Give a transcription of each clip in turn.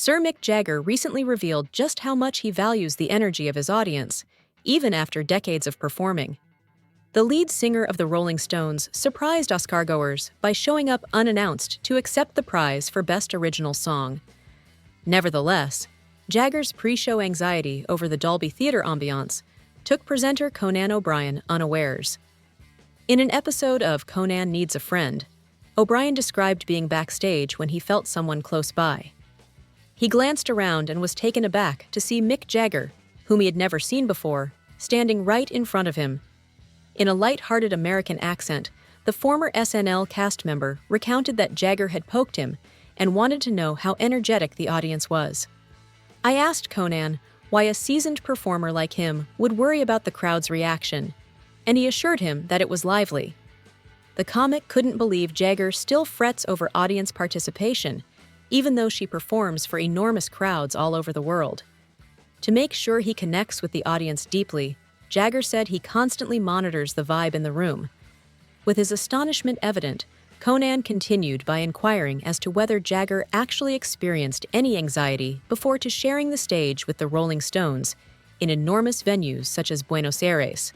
Sir Mick Jagger recently revealed just how much he values the energy of his audience, even after decades of performing. The lead singer of the Rolling Stones surprised Oscargoers by showing up unannounced to accept the prize for Best Original Song. Nevertheless, Jagger's pre-show anxiety over the Dolby Theater ambiance took presenter Conan O'Brien unawares. In an episode of Conan Needs a Friend, O'Brien described being backstage when he felt someone close by. He glanced around and was taken aback to see Mick Jagger, whom he had never seen before, standing right in front of him. In a light-hearted American accent, the former SNL cast member recounted that Jagger had poked him and wanted to know how energetic the audience was. I asked Conan why a seasoned performer like him would worry about the crowd's reaction, and he assured him that it was lively. The comic couldn't believe Jagger still frets over audience participation, even though she performs for enormous crowds all over the world. To make sure he connects with the audience deeply, Jagger said he constantly monitors the vibe in the room. With his astonishment evident, Conan continued by inquiring as to whether Jagger actually experienced any anxiety before sharing the stage with the Rolling Stones in enormous venues such as Buenos Aires.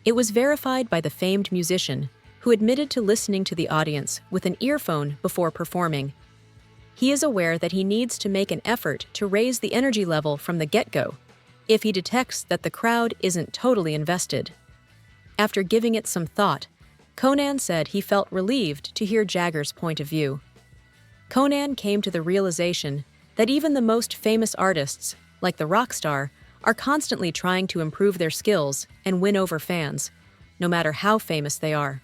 It was verified by the famed musician, who admitted to listening to the audience with an earphone before performing. He is aware that he needs to make an effort to raise the energy level from the get-go if he detects that the crowd isn't totally invested. After giving it some thought, Conan said he felt relieved to hear Jagger's point of view. Conan came to the realization that even the most famous artists, like the rock star, are constantly trying to improve their skills and win over fans, no matter how famous they are.